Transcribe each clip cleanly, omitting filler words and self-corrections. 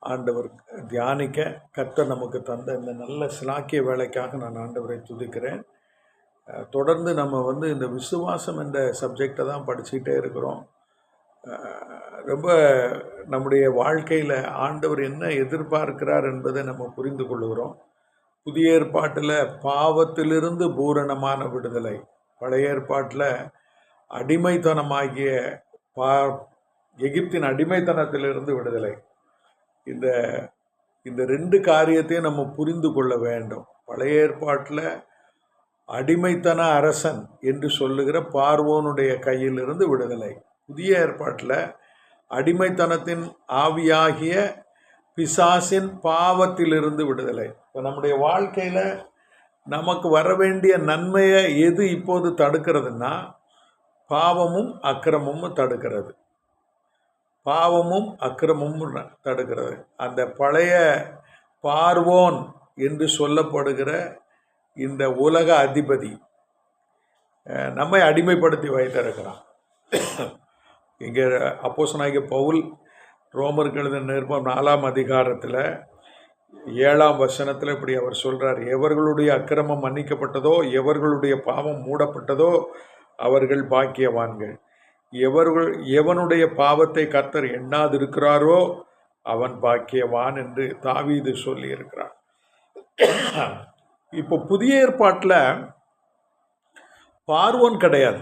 ஆண்டவர் தியானிக்க கர்த்தர் நமக்கு தந்த இந்த நல்ல சிலாக்கிய வேலைக்காக நான் ஆண்டவரை துதிக்கிறேன். தொடர்ந்து நம்ம இந்த விசுவாசம் என்ற சப்ஜெக்டை தான் படிச்சுக்கிட்டே இருக்கிறோம். ரொம்ப நம்முடைய வாழ்க்கையில் ஆண்டவர் என்ன எதிர்பார்க்கிறார் என்பதை நம்ம புரிந்து கொள்கிறோம். புதிய ஏற்பாட்டில் பாவத்திலிருந்து பூரணமான விடுதலை, பழைய ஏற்பாட்டில் அடிமைத்தனமாகிய எகிப்தின் அடிமைத்தனத்திலிருந்து விடுதலை. இந்த ரெண்டு காரியத்தையும் நம்ம புரிந்து கொள்ள வேண்டும். பழைய ஏற்பாட்டில் அடிமைத்தன அரசன் என்று சொல்லுகிற பார்வோனுடைய கையிலிருந்து விடுதலை. புதிய ஏற்பாட்டில் அடிமைத்தனத்தின் ஆவியாகிய பிசாசின் பாவத்திலிருந்து விடுதலை. இப்போ நம்முடைய வாழ்க்கையில் நமக்கு வர வேண்டிய நன்மையை எது இப்போது தடுக்கிறதுனா பாவமும் அக்கிரமமும் தடுக்கிறது. பாவமும் அக்கிரமமும் தடுக்கிறது. அந்த பழைய பார்வோன் என்று சொல்லப்படுகிற இந்த உலக அதிபதி நம்மை அடிமைப்படுத்தி வைத்திருக்கிறான். இங்கே அப்போஸ்தலனாகிய பவுல் ரோமருக்கு எழுதின நிருபம் 4ஆம் அதிகாரத்தில் 7ஆம் வசனத்தில் இப்படி அவர் சொல்கிறார், எவர்களுடைய அக்கிரமம் மன்னிக்கப்பட்டதோ, எவர்களுடைய பாவம் மூடப்பட்டதோ அவர்கள் பாக்கியவான்கள். எவனுடைய பாவத்தை கர்த்தர் எண்ணாதிருக்கிறாரோ அவன் பாக்கியவான் என்று தாவீது சொல்லி இருக்கிறார். இப்போ புதிய ஏற்பாட்டில் பார்வோன் கிடையாது,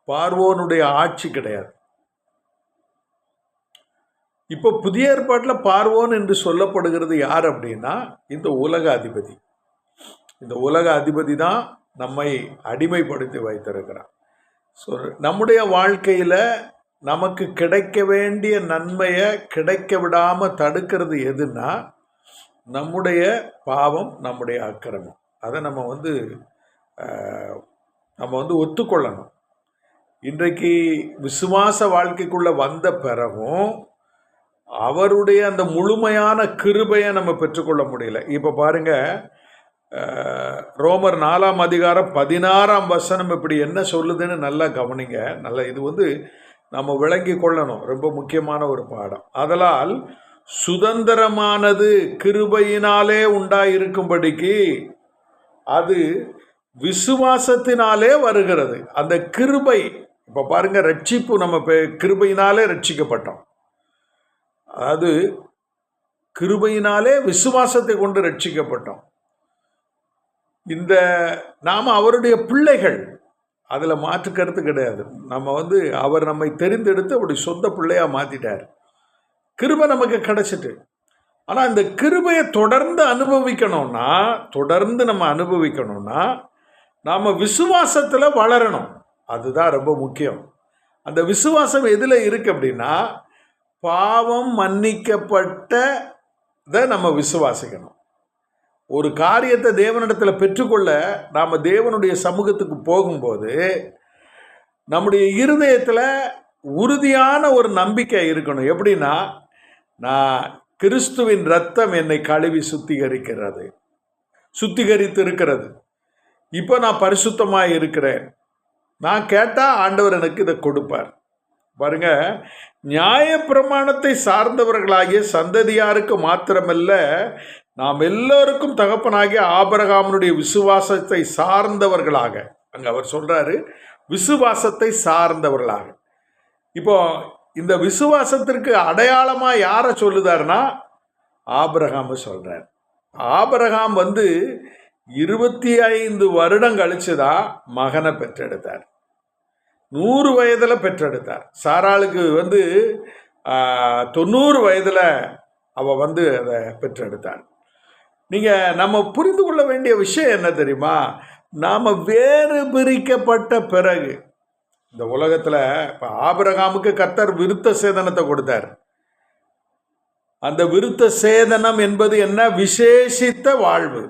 பார்வோனுடைய ஆட்சி கிடையாது. இப்போ புதிய ஏற்பாட்டில் பார்வோன் என்று சொல்லப்படுகிறது யார் அப்படின்னா இந்த உலக அதிபதி. இந்த உலக அதிபதி தான் நம்மை அடிமைப்படுத்தி வைத்திருக்கிறான். ஸோ நம்முடைய வாழ்க்கையில் நமக்கு கிடைக்க வேண்டிய நன்மையை கிடைக்க விடாமல் தடுக்கிறது எதுன்னா நம்முடைய பாவம், நம்முடைய அக்கிரமம். அதை நம்ம ஒத்துக்கொள்ளணும். இன்றைக்கு விசுவாச வாழ்க்கைக்குள்ளே வந்த பிறகும் அவருடைய அந்த முழுமையான கிருபையை நம்ம பெற்றுக்கொள்ள முடியல. இப்போ பாருங்கள், ரோமர் 4ஆம் அதிகாரம் 16ஆம் வசனம் இப்படி என்ன சொல்லுதுன்னு நல்லா கவனிங்க. இது நம்ம விளங்கி கொள்ளணும், ரொம்ப முக்கியமான ஒரு பாடம். ஆதலால் சுதந்திரமானது கிருபையினாலே உண்டாயிருக்கும்படிக்கு அது விசுவாசத்தினாலே வருகிறது. அந்த கிருபை, இப்போ பாருங்க, ரட்சிப்பு நம்ம கிருபையினாலே ரட்சிக்கப்பட்டோம். அதாவது கிருபையினாலே விசுவாசத்தை கொண்டு ரட்சிக்கப்பட்டோம். நாம் அவருடைய பிள்ளைகள், அதில் மாற்று கருத்து கிடையாது. நம்ம அவர் நம்மை தெரிந்தெடுத்து அப்படி சொந்த பிள்ளையாக மாற்றிட்டார். கிருபை நமக்கு கிடைச்சிட்டு. ஆனால் இந்த கிருபையை தொடர்ந்து நம்ம அனுபவிக்கணும்னா நாம் விசுவாசத்தில் வளரணும். அதுதான் ரொம்ப முக்கியம். அந்த விசுவாசம் எதில் இருக்குது அப்படின்னா பாவம் மன்னிக்கப்பட்டதை நம்ம விசுவாசிக்கணும். ஒரு காரியத்தை தேவனிடத்தில் பெற்றுக்கொள்ள நாம் தேவனுடைய சமூகத்துக்கு போகும்போது நம்முடைய இருதயத்தில் உறுதியான ஒரு நம்பிக்கை இருக்கணும். எப்படின்னா, நான் கிறிஸ்துவின் இரத்தம் என்னை கழுவி சுத்திகரித்து இருக்கிறது. இப்போ நான் பரிசுத்தமாக இருக்கிறேன். நான் கேட்டால் ஆண்டவர் எனக்கு இதை கொடுப்பார். பாருங்க, நியாயப்பிரமாணத்தை சார்ந்தவர்களாகிய சந்ததியாருக்கு மாத்திரமல்ல, நாம் எல்லோருக்கும் தகப்பனாகிய ஆபிரகாமுடைய விசுவாசத்தை சார்ந்தவர்களாக, அங்கே அவர் சொல்றாரு விசுவாசத்தை சார்ந்தவர்களாக. இப்போ இந்த விசுவாசத்திற்கு அடையாளமாக யாரை சொல்லுதாருன்னா ஆபிரகாம் சொல்றார். ஆபிரகாம் 25 வருடம் கழிச்சுதான் மகனை பெற்றெடுத்தார். 100 வயதில் பெற்றெடுத்தார். சாராளுக்கு 90 வயதில் அவள் அதை பெற்றெடுத்தார். நம்ம புரிந்து கொள்ள வேண்டிய விஷயம் என்ன தெரியுமா? நாம் வேறு பிரிக்கப்பட்ட பிறகு இந்த உலகத்தில் இப்போ ஆபிரகாமுக்கு கர்த்தர் விருத்த சேதனத்தை கொடுத்தார். அந்த விருத்த சேதனம் என்பது என்ன? விசேஷித்த வாழ்வு,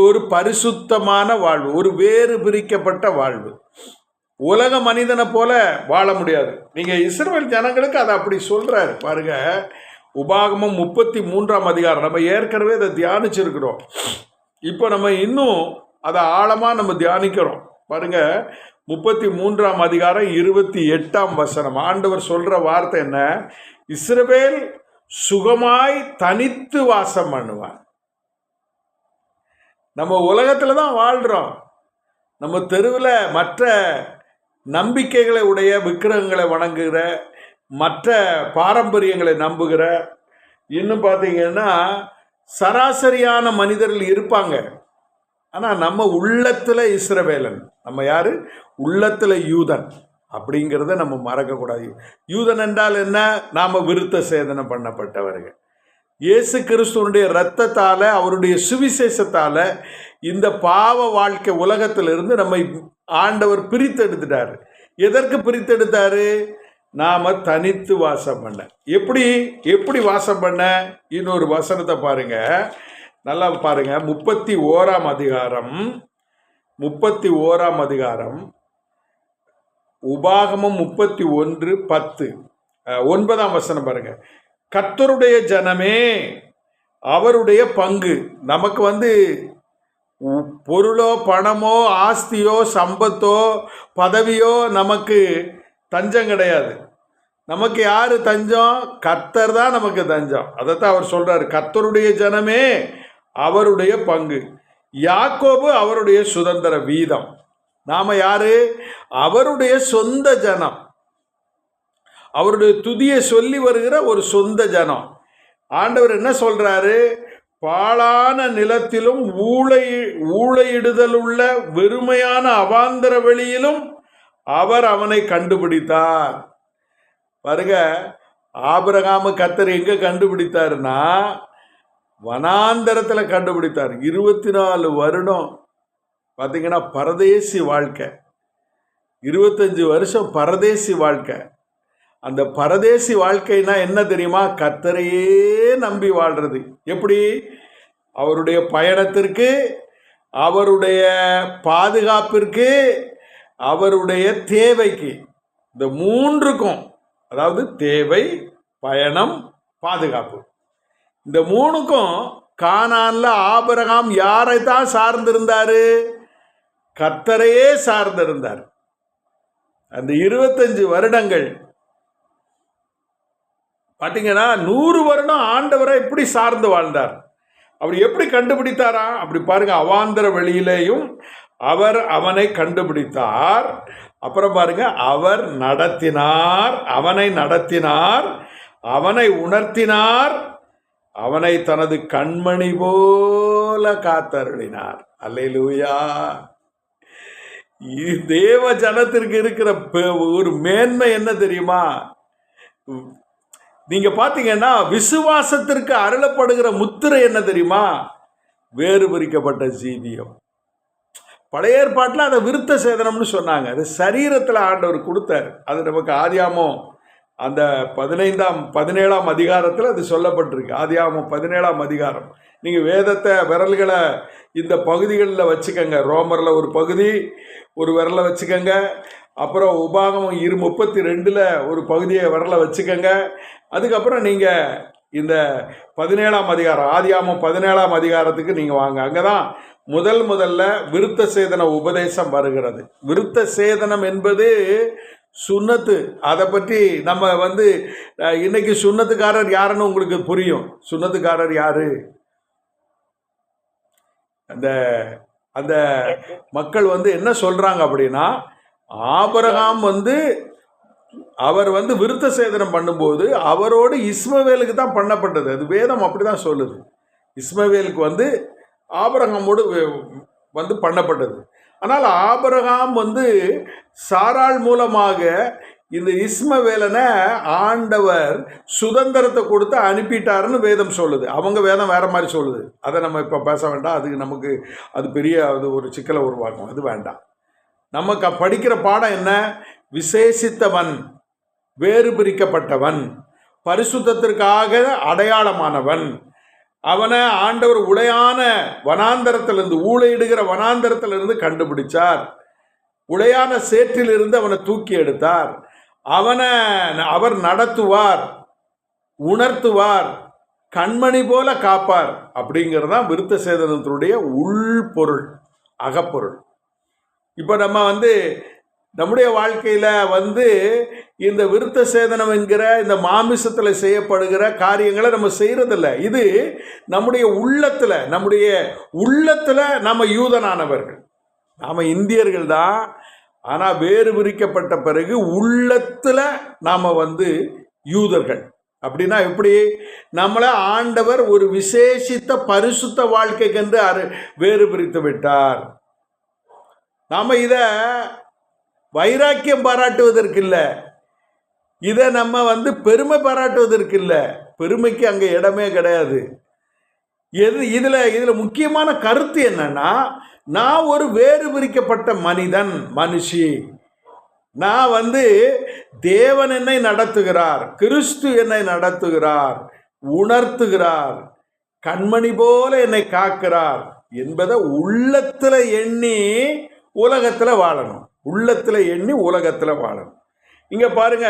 ஒரு பரிசுத்தமான வாழ்வு, ஒரு வேறு பிரிக்கப்பட்ட வாழ்வு. உலக மனிதனை போல வாழ முடியாது. நீங்கள் இஸ்ரவேல் ஜனங்களுக்கு அதை அப்படி சொல்கிறாரு. பாருங்க, உபாகமம் 33ஆம் அதிகாரம் நம்ம ஏற்கனவே அதை தியானிச்சிருக்கிறோம். இப்போ நம்ம இன்னும் அதை ஆழமாக நம்ம தியானிக்கிறோம். பாருங்க, 33ஆம் அதிகாரம் 28ஆம் வசனம். ஆண்டவர் சொல்கிற வார்த்தை என்ன? இஸ்ரவேல் சுகமாய் தனித்து வாசம் பண்ணுவான். நம்ம உலகத்தில் தான் வாழ்கிறோம். நம்ம தெருவில் மற்ற நம்பிக்கைகளை உடைய விக்கிரகங்களை வணங்குகிற, மற்ற பாரம்பரியங்களை நம்புகிற, இன்னும் பார்த்தீங்கன்னா சராசரியான மனிதர்கள் இருப்பாங்க. ஆனால் நம்ம உள்ளத்தில் இஸ்ரவேலன், நம்ம யார்? உள்ளத்தில் யூதன் அப்படிங்கிறத நம்ம மறக்கக்கூடாது. யூதன் என்றால் என்ன? நாம் விருத்த சேதனம் பண்ணப்பட்டவர்கள். இயேசு கிறிஸ்துவனுடைய இரத்தத்தால், அவருடைய சுவிசேஷத்தால் இந்த பாவ வாழ்க்கை உலகத்திலிருந்து நம்மை ஆண்டவர் பிரித்தெடுத்துட்டார். எதற்கு பிரித்தெடுத்தாரு? நாம் தனித்து வாசம் பண்ண. எப்படி வாசம் பண்ண? இன்னொரு வசனத்தை பாருங்க, நல்லா பாருங்க. 31ஆம் அதிகாரம் உபாகமம் 31:10 9ஆம் வசனம் பாருங்க. கர்த்தருடைய ஜனமே அவருடைய பங்கு. நமக்கு பொருளோ பணமோ ஆஸ்தியோ சம்பத்தோ பதவியோ நமக்கு தஞ்சம் கிடையாது. நமக்கு யார் தஞ்சம்? கர்த்தர் தான் நமக்கு தஞ்சம். அதைத்தான் அவர் சொல்றாரு, கர்த்தருடைய ஜனமே அவருடைய பங்கு, யாக்கோபு அவருடைய சுதந்திர வீதம். நாம யாரு? அவருடைய சொந்த ஜனம், அவருடைய துதியை சொல்லி வருகிற ஒரு சொந்த ஜனம். ஆண்டவர் என்ன சொல்றாரு? பாழான நிலத்திலும் ஊழையிடுதலுள்ள வெறுமையான அவாந்தர வெளியிலும் அவர் அவனை கண்டுபிடித்தார். பாருங்க, ஆபிரகாம கர்த்தர் எங்க கண்டுபிடித்தாருன்னா வனாந்தரத்தில் கண்டுபிடித்தார். 24 வருடம் பார்த்தீங்கன்னா பரதேசி வாழ்க்கை, 25 வருஷம் பரதேசி வாழ்க்கை. அந்த பரதேசி வாழ்க்கைனா என்ன தெரியுமா? கர்த்தரையே நம்பி வாழ்றது. எப்படி? அவருடைய பயணத்திற்கு, அவருடைய பாதுகாப்பிற்கு, அவருடைய தேவைக்கு, இந்த மூன்றுக்கும், அதாவது தேவை, பயணம், பாதுகாப்பு, இந்த மூணுக்கும் கானான்ல ஆபிரகாம் யாரை தான் சார்ந்திருந்தாரு? கர்த்தரையே சார்ந்திருந்தார். அந்த 25 வருடங்கள் பார்த்தீங்கன்னா 100 வருடம் ஆண்டவரை எப்படி சார்ந்து வாழ்ந்தார். அவர் எப்படி கண்டுபிடித்தாரா? அப்படி பாருங்க, அவாந்தர வெளியிலேயும் அவர் அவனை கண்டுபிடித்தார். அப்புறம் பாருங்க, அவர் நடத்தினார், அவனை நடத்தினார், அவனை உணர்த்தினார், அவனை தனது கண்மணி போல காத்தருளினார். அல்லேலூயா! தேவ ஜனத்திற்கு இருக்கிற ஒரு மேன்மை என்ன தெரியுமா? நீங்க பாத்தீங்கன்னா விசுவாசத்திற்கு அருளப்படுகிற முத்திரை என்ன தெரியுமா? வேறு பிரிக்கப்பட்ட ஜீவியம். பழைய ஏற்பாட்டில் அதை விருத்த சேதனம்னு சொன்னாங்க. அது சரீரத்தில் ஆண்டவர் கொடுத்தார். அது நமக்கு ஆதியாமம் அந்த 17ஆம் அதிகாரத்தில் அது சொல்லப்பட்டிருக்கு. ஆதியாகமம் 17ஆம் அதிகாரம். நீங்கள் வேதத்தை விரல்களை இந்த பகுதிகளில் வச்சுக்கோங்க. ரோமரில் ஒரு பகுதி, ஒரு விரலை வச்சுக்கோங்க. அப்புறம் உபாகமம் 32 ஒரு பகுதியை விரலை வச்சுக்கோங்க. அதுக்கப்புறம் நீங்கள் இந்த 17ஆம் அதிகாரம், ஆதியாகமம் 17ஆம் அதிகாரத்துக்கு நீங்கள் வாங்க. அங்கே தான் முதல்ல விருத்த சேதன உபதேசம் வருகிறது. விருத்த சேதனம் என்பது சுன்னத்து. அதை பற்றி நம்ம இன்னைக்கு சுன்னத்துக்காரர் யாருன்னு உங்களுக்கு புரியும். சுன்னத்துக்காரர் யாரு? அந்த அந்த மக்கள் என்ன சொல்றாங்க அப்படின்னா, ஆபிரகாம் அவர் விருத்த சேதனம் பண்ணும்போது அவரோடு இஸ்மவேலுக்கு தான் பண்ணப்பட்டது. அது வேதம் அப்படிதான் சொல்லுது. இஸ்மவேலுக்கு ஆபிரகாமோடு பண்ணப்பட்டது. ஆனால் ஆபிரகாம் சாராள் மூலமாக இந்த இஸ்மவேலனை ஆண்டவர் சுதந்திரத்தை கொடுத்து அனுப்பிட்டாருன்னு வேதம் சொல்லுது. அவங்க வேதம் வேற மாதிரி சொல்லுது. அதை நம்ம இப்போ பேச வேண்டாம். அதுக்கு நமக்கு அது பெரிய ஒரு சிக்கலை உருவாக்கும். அது வேண்டாம். நமக்கு படிக்கிற பாடம் என்ன? விசேஷித்தவன், வேறு பிரிக்கப்பட்டவன், பரிசுத்தத்திற்காக அடையாளமானவன். அவனை ஆண்டவர் உளையான வனாந்தரத்திலிருந்து, ஊழையிடுகிற வனாந்தரத்திலிருந்து கண்டுபிடிச்சார். உளையான சேற்றிலிருந்து அவனை தூக்கி எடுத்தார். அவர் நடத்துவார், உணர்த்துவார், கண்மணி போல காப்பார். அப்படிங்கிறதான் விருத்த சேதனத்தினுடைய உள்பொருள், அகப்பொருள். இப்போ நம்ம நம்முடைய வாழ்க்கையில் இந்த விருத்த சேதனம் என்கிற இந்த மாமிசத்தில் செய்யப்படுகிற காரியங்களை நம்ம செய்யறதில்ல. இது நம்முடைய உள்ளத்தில் நம்ம யூதனானவர்கள், நாம் இந்தியர்கள் தான். ஆனால் வேறு பிரிக்கப்பட்ட பிறகு உள்ளத்தில் நாம் யூதர்கள். அப்படின்னா எப்படி? நம்மளை ஆண்டவர் ஒரு விசேஷித்த பரிசுத்த வாழ்க்கைக்கென்று வேறு பிரித்து விட்டார். நாம் இதை வைராக்கியம் பாராட்டுவதற்கு இல்லை, இதை நம்ம பெருமை பாராட்டுவதற்கு இல்லை. பெருமைக்கு அங்கே இடமே கிடையாது. இதில் முக்கியமான கருத்து என்னன்னா, நான் ஒரு வேறு பிரிக்கப்பட்ட மனுஷி. நான் தேவன் என்னை நடத்துகிறார், கிறிஸ்து என்னை நடத்துகிறார், உணர்த்துகிறார், கண்மணி போல என்னை காக்கிறார் என்பதை உள்ளத்தில் எண்ணி உலகத்தில் வாழணும். உள்ளத்தில் எண்ணி உலகத்தில் வாழணும். இங்கே பாருங்க,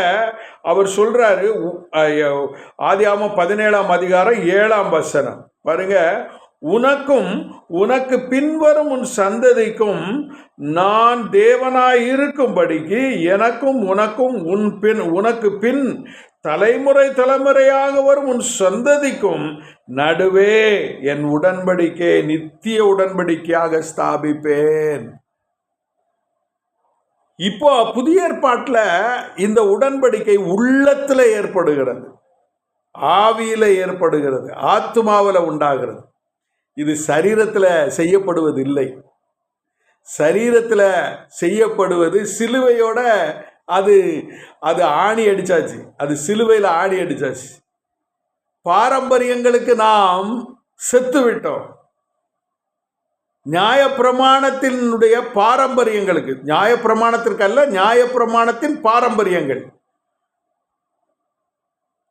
அவர் சொல்றாரு, ஆதியாகமம் 17ஆம் அதிகாரம் 7ஆம் வசனம் பாருங்க, உனக்கும் உனக்கு பின்வரும் உன் சந்ததிக்கும் நான் தேவனாய் இருக்கும்படிக்கு எனக்கும் உனக்கும் உனக்கு பின் தலைமுறையாக வரும் உன் சந்ததிக்கும் நடுவே என் உடன்படிக்கை நித்திய உடன்படிக்கையாக ஸ்தாபிப்பேன். இப்போ புதிய ஏற்பாட்டில் இந்த உடன்படிக்கை உள்ளத்தில் ஏற்படுகிறது, ஆவியில் ஏற்படுகிறது, ஆத்மாவில் உண்டாகிறது. இது சரீரத்தில் செய்யப்படுவது இல்லை. சரீரத்தில் செய்யப்படுவது சிலுவையோட அது ஆணி அடிச்சாச்சு, அது சிலுவையில் ஆணி அடிச்சாச்சு. பாரம்பரியங்களுக்கு நாம் செத்து விட்டோம். நியாயப்பிரமாணத்தினுடைய பாரம்பரியங்களுக்கு, நியாயப்பிரமாணத்திற்கு அல்ல, நியாயப்பிரமாணத்தின் பாரம்பரியங்கள்.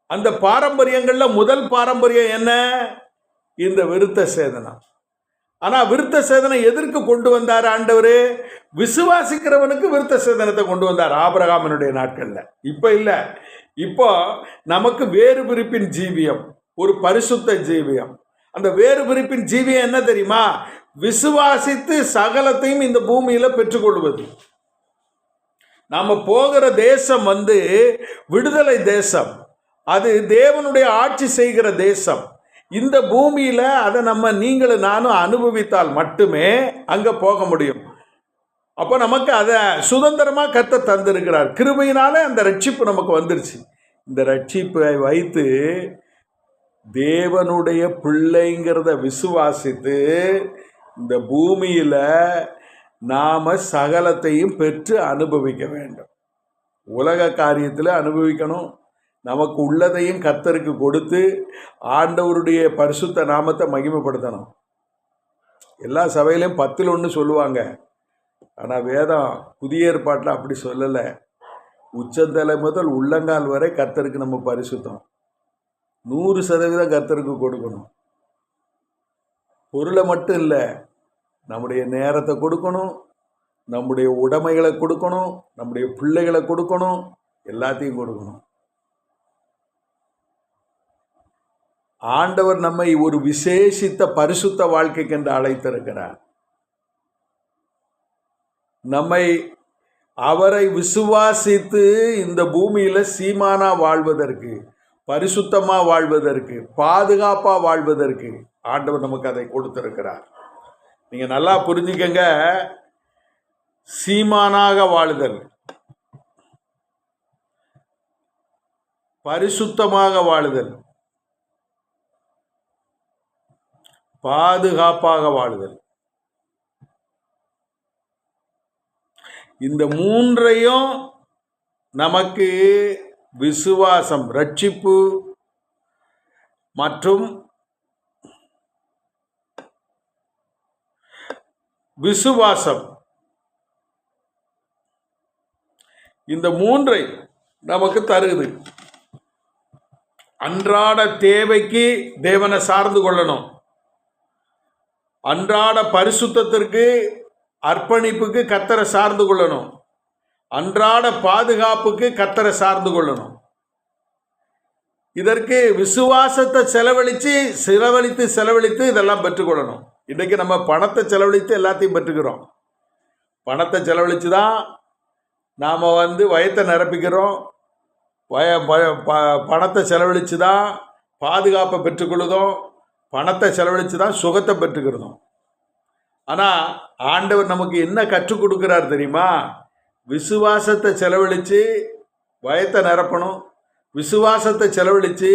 அந்த பாரம்பரியங்கள்ல முதல் பாரம்பரியம் என்ன? இந்த விருத்த சேதனம். ஆனா விருத்த சேதனம் எதற்கு கொண்டு வந்தார் ஆண்டவர்? விசுவாசிக்கிறவனுக்கு விருத்த சேதனத்தை கொண்டு வந்தார் ஆபிரகாமினுடைய நாட்கள்ல. இப்ப இல்ல, இப்போ நமக்கு வேறு பிரிப்பின் ஜீவியம், ஒரு பரிசுத்த ஜீவியம். அந்த வேறு பிரிப்பின் ஜீவியம் என்ன தெரியுமா? விசுவாசித்து சகலத்தையும் இந்த பூமியில பெற்றுக்கொள்வது. நாம போகிற தேசம் விடுதலை தேசம், அது தேவனுடைய ஆட்சி செய்கிற தேசம். இந்த பூமியில அதை நீங்களும் நானும் அனுபவித்தால் மட்டுமே அங்க போக முடியும். அப்போ நமக்கு அதை சுதந்திரமா கர்த்தர் தந்திருக்கிறார். கிருபையினால அந்த ரட்சிப்பு நமக்கு வந்துருச்சு. இந்த ரட்சிப்பை வைத்து தேவனுடைய பிள்ளைங்கிறத விசுவாசித்து இந்த பூமியில நாம சகலத்தையும் பெற்று அனுபவிக்க வேண்டும். உலக காரியத்தில் அனுபவிக்கணும். நமக்கு உள்ளதையும் கர்த்தருக்கு கொடுத்து ஆண்டவருடைய பரிசுத்த நாமத்தை மகிமைப்படுத்தணும். எல்லா சபையிலையும் 10ல் 1 சொல்லுவாங்க. ஆனால் வேதம் புதிய ஏற்பாட்டில் அப்படி சொல்லலை. உச்சந்தலை முதல் உள்ளங்கால் வரை கர்த்தருக்கு நம்ம பரிசுத்தம் 100% கர்த்தருக்கு கொடுக்கணும். பொருளை மட்டும் இல்லை, நம்முடைய நேரத்தை கொடுக்கணும், நம்முடைய உடைமைகளை கொடுக்கணும், நம்முடைய பிள்ளைகளை கொடுக்கணும், எல்லாத்தையும் கொடுக்கணும். ஆண்டவர் நம்மை ஒரு விசேஷித்த பரிசுத்த வாழ்க்கைக்கென்று அழைத்திருக்கிறார். நம்மை அவரை விசுவாசித்து இந்த பூமியில சீமானா வாழ்வதற்கு, பரிசுத்தமா வாழ்வதற்கு, பாதுகாப்பா வாழ்வதற்கு ஆண்டவர் நமக்கு அதை கொடுத்திருக்கிறார். நீங்க நல்லா புரிஞ்சுக்கங்க. சீமானாக வாழுதல், பரிசுத்தமாக வாழுதல், பாதுகாப்பாக வாழுதல், இந்த மூன்றையும் நமக்கு விசுவாசம், ரட்சிப்பு மற்றும் விசுவாசம், இந்த மூன்றை நமக்கு தருது. அன்றாட தேவைக்கு தேவனை சார்ந்து கொள்ளணும். அன்றாட பரிசுத்தத்திற்கு, அர்ப்பணிப்புக்கு கர்த்தரை சார்ந்து கொள்ளணும். அன்றாட பாதுகாப்புக்கு கர்த்தரை சார்ந்து கொள்ளணும். இதற்கு விசுவாசத்தை செலவழித்து இதெல்லாம் பெற்றுக்கொள்ளணும். இன்றைக்கு நம்ம பணத்தை செலவழித்து எல்லாத்தையும் பெற்றுக்கிறோம். பணத்தை செலவழித்து தான் நாம் வயத்தை நிரப்பிக்கிறோம், பணத்தை செலவழித்து தான் பாதுகாப்பை பெற்றுக்கொள்ளுதோம், பணத்தை செலவழித்து தான் சுகத்தை பெற்றுக்கிறதும். ஆனால் ஆண்டவர் நமக்கு என்ன கற்றுக் கொடுக்குறார் தெரியுமா? விசுவாசத்தை செலவழித்து பயத்தை நிரப்பணும், விசுவாசத்தை செலவழித்து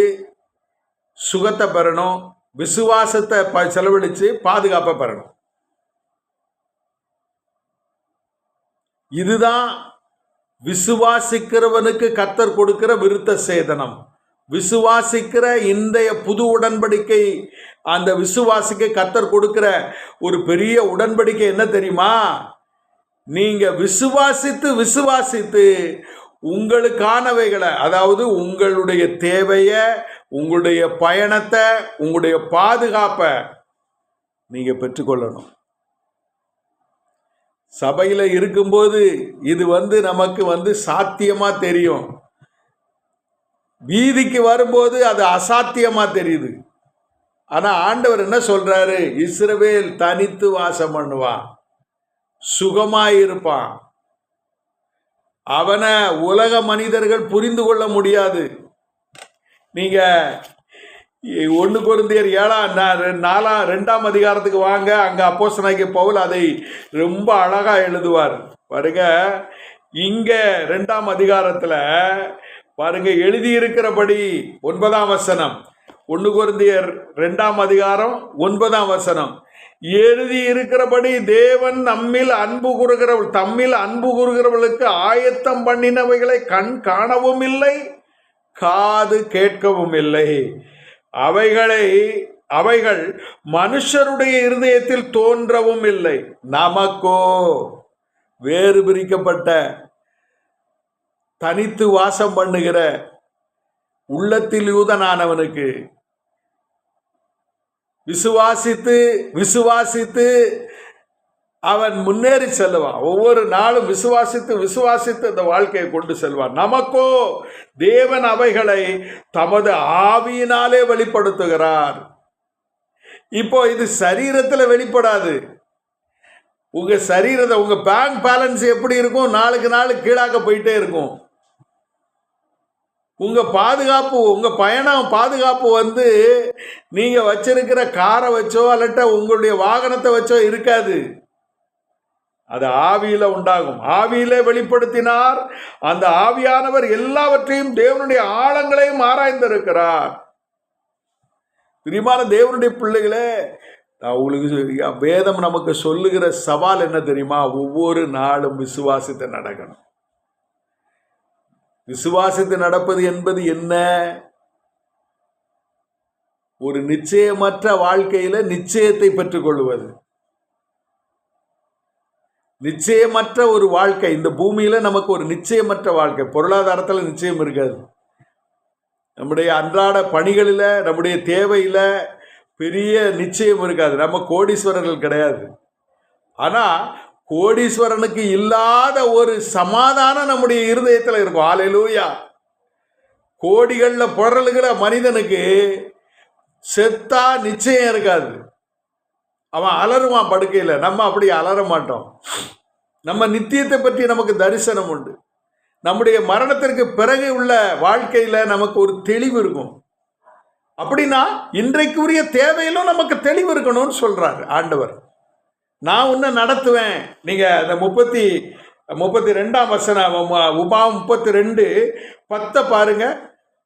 சுகத்தை பெறணும், விசுவாசத்தை செலவழித்து பாதுகாப்பை பெறணும். இதுதான் விசுவாசிக்கிறவனுக்கு கர்த்தர் கொடுக்கிற விருத்த சேதனம். விசுவாசிக்கிற இன்றைய புது உடன்படிக்கை, அந்த விசுவாசிக்க கர்த்தர் கொடுக்கிற ஒரு பெரிய உடன்படிக்கை என்ன தெரியுமா? நீங்க விசுவாசித்து உங்களுக்கானவைகளை, அதாவது உங்களுடைய தேவையை, உங்களுடைய பயணத்தை, உங்களுடைய பாதுகாப்பை நீங்க பெற்றுக்கொள்ளணும். சபையில் இருக்கும்போது இது நமக்கு சாத்தியமா தெரியும், வீதிக்கு வரும்போது அது அசாத்தியமா தெரியுது. ஆனா ஆண்டவர் என்ன சொல்றாரு? இஸ்ரவேல் தனித்து வாசம் பண்ணுவான், சுகமாயிருப்பான், அவனை உலக மனிதர்கள் புரிந்து கொள்ள முடியாது. நீங்க 1 கொரிந்தியர் 2ஆம் அதிகாரத்துக்கு வாங்க, அங்க அப்போஸ்தலனாகிய பவுல் அதை ரொம்ப அழகா எழுதுவார் பாருங்க. இங்க 2ஆம் அதிகாரத்துல பாருங்க, எழுதியிருக்கிறபடி 9ஆம் வசனம், 1 கொரிந்தியர் 2ஆம் அதிகாரம் 9ஆம் வசனம், எழுதியிருக்கிறபடி தேவன் தம்மில் அன்பு கூறுகிறவர்களுக்கு ஆயத்தம் பண்ணினவைகளை கண் காணவும் இல்லை, காது கேட்கவும் இல்லை, அவைகள் மனுஷருடைய இருதயத்தில் தோன்றவும் இல்லை. நமக்கோ வேறு பிரிக்கப்பட்ட தனித்து வாசம் பண்ணுகிற உள்ளத்தில் யூதனானவனுக்கு விசுவாசித்து அவன் முன்னேறி செல்வான். ஒவ்வொரு நாளும் விசுவாசித்து அந்த வாழ்க்கையை கொண்டு செல்வான். நமக்கோ தேவன் அவைகளை தமது ஆவியினாலே வெளிப்படுத்துகிறார். இப்போ இது சரீரத்தில் வெளிப்படாது. உங்க சரீரத்தை, உங்க பேங்க் பேலன்ஸ் எப்படி இருக்கும்? நாளுக்கு நாள் கீழாக்க போயிட்டே இருக்கும். உங்க பாதுகாப்பு, உங்க பயணம் பாதுகாப்பு நீங்க வச்சிருக்கிற காரை வச்சோ அல்லட்ட உங்களுடைய வாகனத்தை வச்சோ இருக்காது. அது ஆவியில உண்டாகும். ஆவியிலே வெளிப்படுத்தினார். அந்த ஆவியானவர் எல்லாவற்றையும், தேவனுடைய ஆழங்களையும் ஆராய்ந்திருக்கிறார். பிரியமான தேவனுடைய பிள்ளைகளே, உங்களுக்கு வேதம் நமக்கு சொல்லுகிற சவால் என்ன தெரியுமா? ஒவ்வொரு நாளும் விசுவாசித்து நடக்கணும். விசுவாசித்து நடப்பது என்பது என்ன? ஒரு நிச்சயமற்ற வாழ்க்கையில நிச்சயத்தை பெற்றுக் கொள்வது. நிச்சயமற்ற ஒரு வாழ்க்கை இந்த பூமியில நமக்கு ஒரு நிச்சயமற்ற வாழ்க்கை. பொருளாதாரத்தில் நிச்சயம் இருக்காது, நம்முடைய அன்றாட பணிகளில், நம்முடைய தேவையில பெரிய நிச்சயம் இருக்காது. நம்ம கோடீஸ்வரர்கள் கிடையாது. ஆனா கோடீஸ்வரனுக்கு இல்லாத ஒரு சமாதானம் நம்முடைய இருதயத்தில் இருக்கும். ஹல்லேலூயா. கோடிகள்ல புரளுகிற மனிதனுக்கு செத்தா நிச்சயம் இருக்காது. அவன் அலறுவான் படுக்கையில். நம்ம அப்படி அலற மாட்டோம். நம்ம நித்தியத்தை பற்றி நமக்கு தரிசனம் உண்டு. நம்முடைய மரணத்திற்கு பிறகு உள்ள வாழ்க்கையில நமக்கு ஒரு தெளிவு இருக்கும். அப்படின்னா இன்றைக்கு உரிய தேவையிலும் நமக்கு தெளிவு இருக்கணும்னு சொல்றாரு ஆண்டவர். நான் உன்னை நடத்துவேன். நீங்க அந்த 32ஆம் வசனம், உபாகம் 32:10 பாருங்க.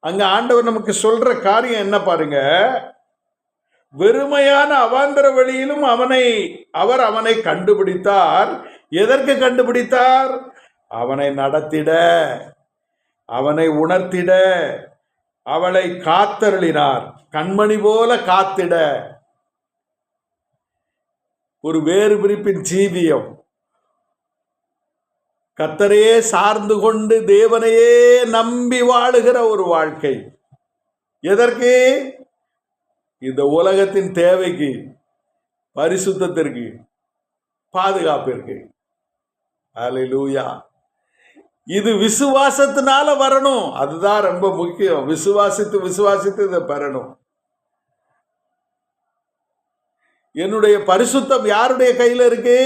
அங்க ஆண்டவர் நமக்கு சொல்ற காரியம் என்ன பாருங்க. வெறுமையான அவாந்தர வழியிலும் அவர் அவனை கண்டுபிடித்தார். எதற்கு கண்டுபிடித்தார்? அவனை நடத்திட, அவனை உணர்த்திட, அவளை காத்தருளினார். கண்மணி போல காத்திட. ஒரு வேறு பிரிப்பின் ஜீவியம், கர்த்தரையே சார்ந்து கொண்டு தேவனையே நம்பி வாழுகிற ஒரு வாழ்க்கை. எதற்கு? இந்த உலகத்தின் தேவைக்கு, பரிசுத்தத்திற்கு, பாதுகாப்பிற்கு. ஹல்லேலூயா. இது விசுவாசத்தினால வரணும். அதுதான் ரொம்ப முக்கியம். விசுவாசித்து இதை பெறணும். என்னுடைய பரிசுத்தம் யாருடைய கையில் இருக்கு?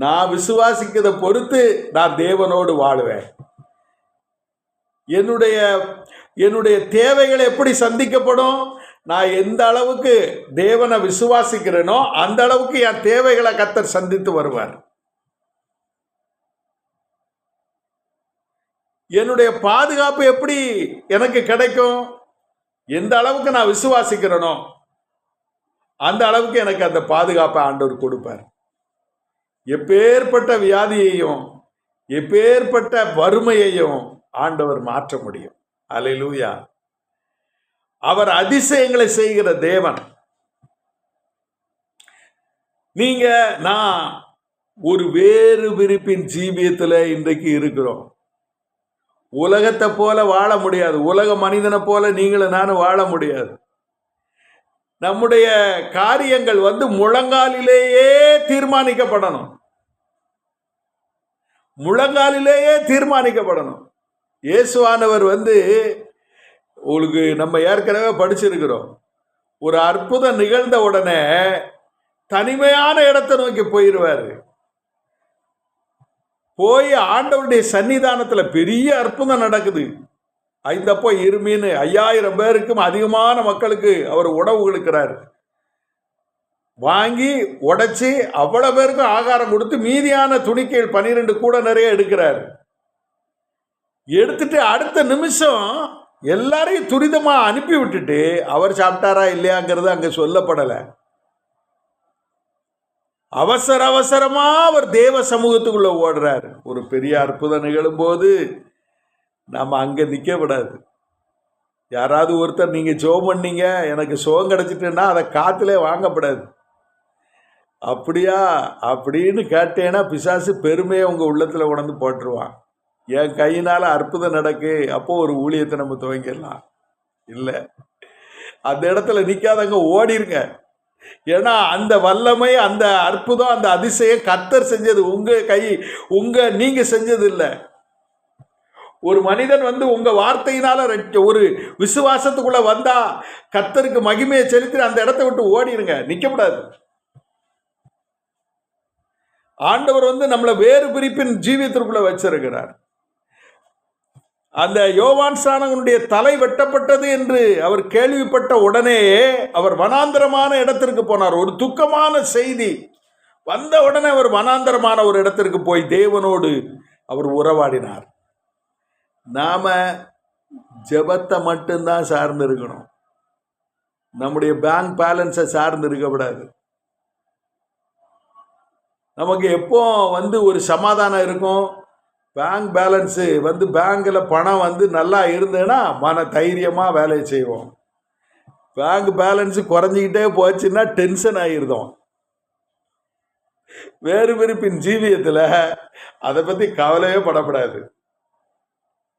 நான் விசுவாசிக்கிறத பொறுத்து நான் தேவனோடு வாழுவேன். என்னுடைய என்னுடைய தேவைகள் எப்படி சந்திக்கப்படும்? நான் எந்த அளவுக்கு தேவனை விசுவாசிக்கிறேனோ அந்த அளவுக்கு என் தேவைகளை கர்த்தர் சந்தித்து வருவார். என்னுடைய பாதுகாப்பு எப்படி எனக்கு கிடைக்கும்? எந்த அளவுக்கு நான் விசுவாசிக்கிறேனோ அந்த அளவுக்கு எனக்கு அந்த பாதுகாப்பை ஆண்டவர் கொடுப்பார். எப்பேற்பட்ட வியாதியையும் எப்பேற்பட்ட வறுமையையும் ஆண்டவர் மாற்ற முடியும். அல்லேலூயா. அவர் அதிசயங்களை செய்கிற தேவன். நீங்க நான் ஒரு வேறு விரிப்பின் ஜீவியத்தில் இன்றைக்கு இருக்கிறோம். உலகத்தை போல வாழ முடியாது. உலக மனிதனை போல நீங்களும் நானும் வாழ முடியாது. நம்முடைய காரியங்கள் முழங்காலிலேயே தீர்மானிக்கப்படணும். முழங்காலிலேயே தீர்மானிக்கப்படணும். இயேசுவானவர் உங்களுக்கு நம்ம ஏற்கனவே படிச்சிருக்கிறோம். ஒரு அற்புதம் நிகழ்ந்த உடனே தனிமையான இடத்தை நோக்கி போயிடுவார். போய் ஆண்டவருடைய சன்னிதானத்தில் பெரிய அற்புதம் நடக்குது. 5 அப்பம் 2 மீன் 5000 பேருக்கும் அதிகமான மக்களுக்கு அவர் உணவு கொடுக்கிறார். வாங்கி உடைச்சி அவ்வளவு பேருக்கும் ஆகாரம் கொடுத்து மீதியான துணிக்கைகள் 12 கூட நிறைய எடுக்கிறார். எடுத்துட்டு அடுத்த நிமிஷம் எல்லாரையும் துரிதமா அனுப்பி விட்டுட்டு அவர் சாப்பிட்டாரா இல்லையாங்கிறது அங்க சொல்லப்படலை. அவசர அவசரமா அவர் தேவ சமூகத்துக்குள்ள ஓடுறார். ஒரு பெரிய அற்புதம் நிகழும் போது நாம அங்க நிக்க விடாது. யாராவது ஒருத்தர் நீங்க ஜெபம் பண்ணீங்க எனக்கு சுகம் கிடைச்சிட்டுன்னா அதை காத்திலே வாங்கப்படாது. அப்படியா அப்படின்னு கேட்டேன்னா பிசாசு பெருமையை உங்க உள்ளத்துல உணர்ந்து போட்டுருவான். என் கையினால அற்புதம் நடக்கு, அப்போ ஒரு ஊழியத்தை நம்ம துவங்கிடலாம். இல்லை, அந்த இடத்துல நிக்காதங்க, ஓடிருங்க. ஏன்னா அந்த வல்லமை, அந்த அற்புதம், அந்த அதிசயம் கர்த்தர் செஞ்சது. நீங்க செஞ்சது இல்லை. ஒரு மனிதன் உங்க வார்த்தையினால ஒரு விசுவாசத்துக்குள்ள வந்தா கர்த்தருக்கு மகிமையை செலுத்தி அந்த இடத்தை விட்டு ஓடிருங்க, நிக்கப்படாது. ஆண்டவர் நம்மளை வேறு பிரிப்பின் ஜீவியத்திற்குள்ள வச்சிருக்கிறார். அந்த யோவான் ஸ்நானகனுடைய தலை வெட்டப்பட்டது என்று அவர் கேள்விப்பட்ட உடனே அவர் வனாந்தரமான இடத்திற்கு போனார். ஒரு துக்கமான செய்தி வந்த உடனே அவர் வனாந்தரமான ஒரு இடத்திற்கு போய் தேவனோடு அவர் உறவாடினார். நாம ஜெபத்தை மட்டும்தான் சார்ந்து இருக்கணும். நம்முடைய பேங்க் பேலன்ஸை சார்ந்து இருக்கக்கூடாது. நமக்கு எப்போ ஒரு சமாதானம் இருக்கும்? பேங்க் பேலன்ஸு பேங்க்கில் பணம் நல்லா இருந்ததுன்னா மன தைரியமாக வேலையை செய்வோம். பேங்க் பேலன்ஸு குறைஞ்சிக்கிட்டே போச்சுன்னா டென்ஷன் ஆகிருந்தோம். வேறு விருப்பின் ஜீவியத்தில் அதை பற்றி கவலையே படப்படாது.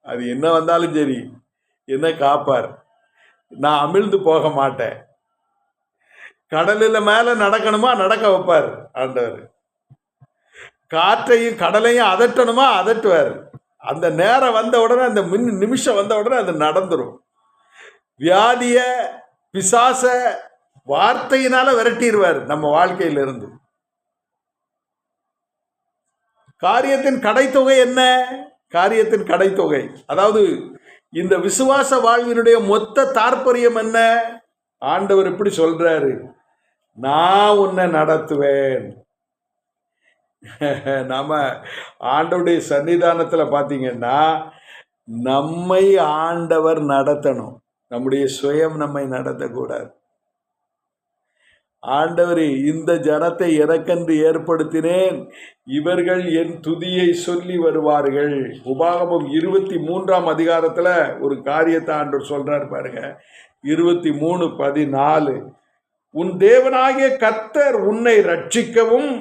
அது என்ன வந்தாலும் சரி, என்ன காப்பார், நான் அமிழ்ந்து போக மாட்டேன். கடலில் மேலே நடக்கணுமா நடக்க வைப்பார் ஆண்டவர். காற்றையும் கடலையும் அதட்டணுமா அதட்டுவார். அந்த நேரம் வந்த உடனே, அந்த நிமிஷம் வந்த உடனே அது நடந்துரும். வியாதிய பிசாச வார்த்தையினால விரட்டிடுவார் நம்ம வாழ்க்கையிலிருந்து. காரியத்தின் கடைத்தொகை என்ன? காரியத்தின் கடைத்தொகை, அதாவது இந்த விசுவாச வாழ்வினுடைய மொத்த தாற்பயம் என்ன? ஆண்டவர் இப்படி சொல்றாரு, நான் உன்னை நடத்துவேன். நாம ஆண்டவருடைய சன்னிதானத்தில் பார்த்தீங்கன்னா நம்மை ஆண்டவர் நடத்தணும். நம்முடைய சுயம் நம்மை நடத்தக்கூடாது. ஆண்டவர் இந்த ஜனத்தை எனக்கென்று ஏற்படுத்தினேன், இவர்கள் என் துதியை சொல்லி வருவார்கள். உபாகமம் 23ஆம் அதிகாரத்தில் ஒரு காரியத்தை ஆண்டவர் சொல்றார் பாருங்க. 23:14 உன் தேவனாகிய கர்த்தர் உன்னை ரட்சிக்கவும்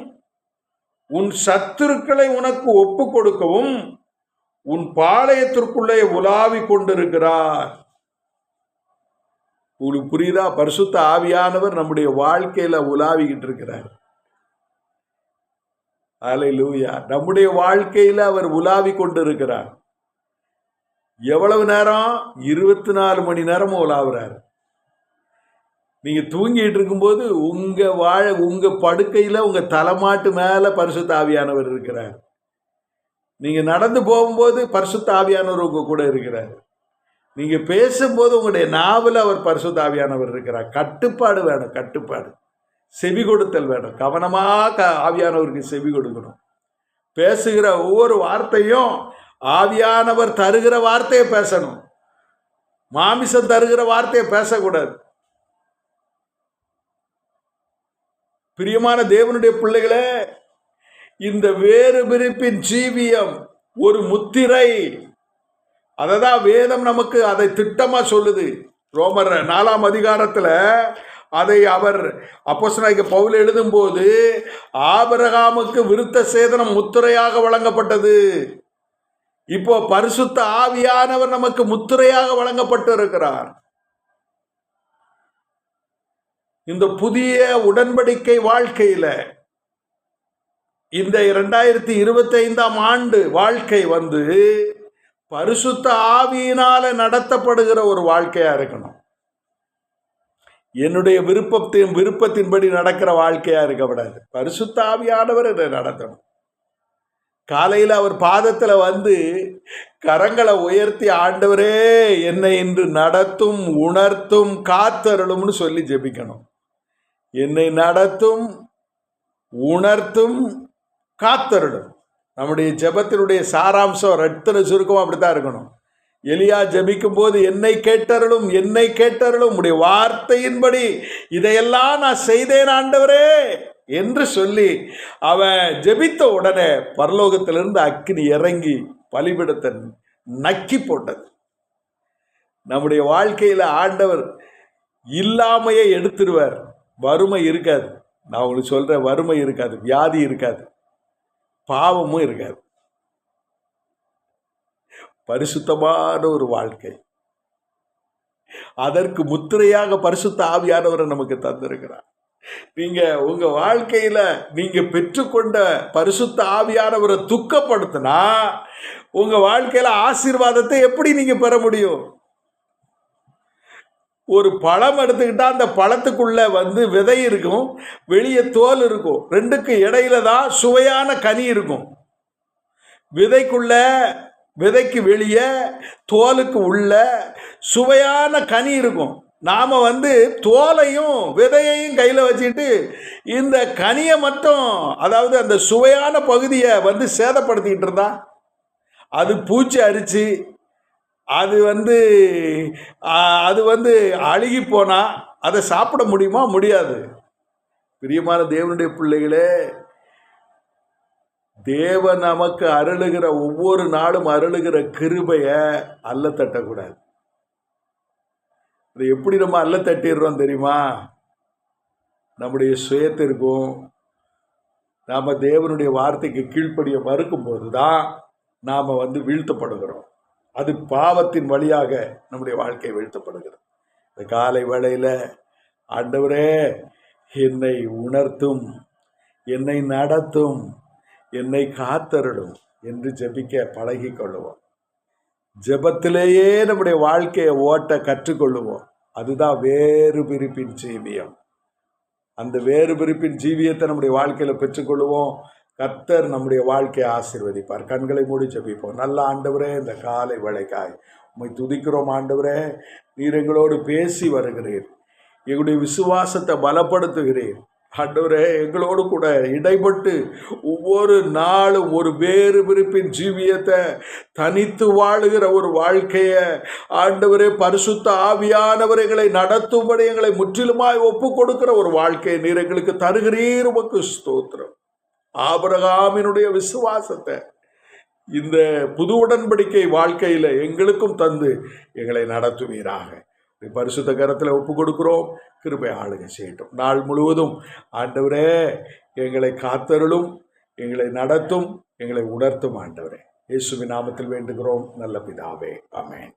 உன் சத்துருக்களை உனக்கு ஒப்பு கொடுக்கவும் உன் பாளையத்திற்குள்ளே உலாவி கொண்டிருக்கிறார். உங்களுக்கு புரியுதா? பரிசுத்த ஆவியானவர் நம்முடைய வாழ்க்கையில உலாவிக்கிட்டு இருக்கிறார். அல்லேலூயா. நம்முடைய வாழ்க்கையில அவர் உலாவி கொண்டிருக்கிறார். எவ்வளவு நேரம்? 24 மணி நேரமும் உலாவுறார். நீங்க தூங்கிட்டு இருக்கும்போது உங்க படுக்கையில உங்க தலைமாட்டு மேல பரிசுத்த ஆவியானவர் இருக்கிறார். நீங்கள் நடந்து போகும்போது பரிசுத்த ஆவியானவர் உங்க கூட இருக்கிறார். நீங்கள் பேசும்போது உங்களுடைய நாவில் அவர் பரிசுத்த ஆவியானவர் இருக்கிறார். கட்டுப்பாடு வேணும், கட்டுப்பாடு. செவி கொடுத்தல் வேணும். கவனமாக ஆவியானவருக்கு செவி கொடுக்கணும். பேசுகிற ஒவ்வொரு வார்த்தையும் ஆவியானவர் தருகிற வார்த்தையை பேசணும். மாமிசம் தருகிற வார்த்தையை பேசக்கூடாது. பிரியமான தேவனுடைய பிள்ளைகளே, இந்த வேறு பிரிப்பின் ஜீவியம் ஒரு முத்திரை. அததான் வேதம் நமக்கு அதை திட்டமா சொல்லுது. ரோமர் 4ஆம் அதிகாரத்தில் அதை அவர் அப்போஸ்தலனாகிய பவுல் எழுதும்போது, ஆபிரகாமுக்கு விருத்த சேதனம் முத்திரையாக வழங்கப்பட்டது. இப்போ பரிசுத்த ஆவியானவர் நமக்கு முத்திரையாக வழங்கப்பட்டு இருக்கிறார். இந்த புதிய உடன்படிக்கை வாழ்க்கையில இந்த 2025ஆம் ஆண்டு வாழ்க்கை பரிசுத்த ஆவியினால நடத்தப்படுகிற ஒரு வாழ்க்கையா இருக்கணும். என்னுடைய விருப்பத்தின்படி நடக்கிற வாழ்க்கையா இருக்கக்கூடாது. பரிசுத்த ஆவியானவர் இதை நடத்தணும். காலையில் அவர் பாதத்தில் கரங்களை உயர்த்தி, ஆண்டவரே என்னை இன்று நடத்தும், உணர்த்தும், காத்தருளும்னு சொல்லி ஜெபிக்கணும். என்னை நடத்தும், உணர்த்தும், காத்தருளும். நம்முடைய ஜெபத்தினுடைய சாராம்சம் ரத்தின சுருக்கம் அப்படித்தான் இருக்கணும். எலியா ஜெபிக்கும் போது, என்னை கேட்டருளும், என்னை கேட்டருளும், உடைய வார்த்தையின்படி இதையெல்லாம் நான் செய்தேன் ஆண்டவரே என்று சொல்லி அவன் ஜெபித்த உடனே பரலோகத்திலிருந்து அக்கினி இறங்கி பலிபீடத்தை நக்கி போட்டது. நம்முடைய வாழ்க்கையில் ஆண்டவர் இல்லாமையை எடுத்துருவார். வறுமை இருக்காது. நான் உங்களுக்கு சொல்றேன், வறுமை இருக்காது, வியாதி இருக்காது, பாவமும் இருக்காது. பரிசுத்தமான ஒரு வாழ்க்கை. அதற்கு முத்திரையாக பரிசுத்த ஆவியானவரை நமக்கு தந்திருக்கிறார். நீங்க உங்க வாழ்க்கையில நீங்க பெற்றுக்கொண்ட பரிசுத்த ஆவியானவரை துக்கப்படுத்தினா உங்க வாழ்க்கையில ஆசீர்வாதத்தை எப்படி நீங்க பெற முடியும்? ஒரு பழம் எடுத்துக்கிட்டா அந்த பழத்துக்குள்ள விதை இருக்கும், வெளியே தோல் இருக்கும். ரெண்டுக்கு இடையில தான் சுவையான கனி இருக்கும். விதைக்கு வெளியே, தோலுக்கு உள்ள சுவையான கனி இருக்கும். நாம் தோலையும் விதையையும் கையில் வச்சுட்டு இந்த கனியை மட்டும், அதாவது அந்த சுவையான பகுதியை சேதப்படுத்திக்கிட்டு இருந்தா, அது பூச்சி அரிச்சு அது அழுகி போனால் அதை சாப்பிட முடியுமா? முடியாது. பிரியமான தேவனுடைய பிள்ளைகளே, தேவன் நமக்கு அருளுகிற ஒவ்வொரு நாளும் அருளுகிற கிருபையை அல்ல தட்டக்கூடாது. அதை எப்படி நம்ம அல்ல தட்டிடுறோம் தெரியுமா? நம்முடைய சுயத்திற்கும் நாம் தேவனுடைய வார்த்தைக்கு கீழ்ப்படிய மறுக்கும் போது தான் நாம் வீழ்த்தப்படுகிறோம். அது பாவத்தின் வழியாக நம்முடைய வாழ்க்கை வீழ்த்தப்படுகிறது. இந்த காலை வேளையில் ஆண்டவரே என்னை உணர்த்தும், என்னை நடத்தும், என்னை காத்தருளும் என்று ஜெபிக்க பழகி கொள்ளுவோம். ஜெபத்திலேயே நம்முடைய வாழ்க்கையை ஓட்ட கற்றுக்கொள்ளுவோம். அதுதான் வேறு பிரிப்பின் ஜீவியம். அந்த வேறு பிரிப்பின் ஜீவியத்தை நம்முடைய வாழ்க்கையில் பெற்றுக்கொள்ளுவோம். கர்த்தர் நம்முடைய வாழ்க்கையை ஆசீர்வதிப்பார். கண்களை மூடி ஜெபிப்போம். நல்ல ஆண்டவரே, இந்த காலை வேளைக்காய் உம்மை துதிக்கிறோம். ஆண்டவரே, நீர் எங்களோடு பேசி வருகிறீர், எங்களுடைய விசுவாசத்தை பலப்படுத்துகிறீர். ஆண்டவரே, எங்களோடு கூட இடைப்பட்டு ஒவ்வொரு நாளும் ஒரு வேறு பிரிப்பின் ஜீவியத்தை, தனித்து வாழுகிற ஒரு வாழ்க்கையை ஆண்டவரே, பரிசுத்த ஆவியானவர் எங்களை நடத்தும்படி எங்களை முற்றிலுமாய் ஒப்பு கொடுக்கிற ஒரு வாழ்க்கையை நீர் எங்களுக்கு தருகிறீர். உமக்கு ஸ்தோத்திரம். ஆபிரகாமினுடைய விசுவாசத்தை இந்த புது உடன்படிக்கை வாழ்க்கையில் எங்களுக்கும் தந்து எங்களை நடத்துவீராக. பரிசுத்த கரத்தில் ஒப்பு கொடுக்கிறோம். கிருபை ஆளுகை செய்யட்டும். நாள் முழுவதும் ஆண்டவரே எங்களை காத்தருளும், எங்களை நடத்தும், எங்களை உணர்த்தும். ஆண்டவரே, இயேசுவின் நாமத்தில் வேண்டுகிறோம் நல்ல பிதாவே, ஆமென்.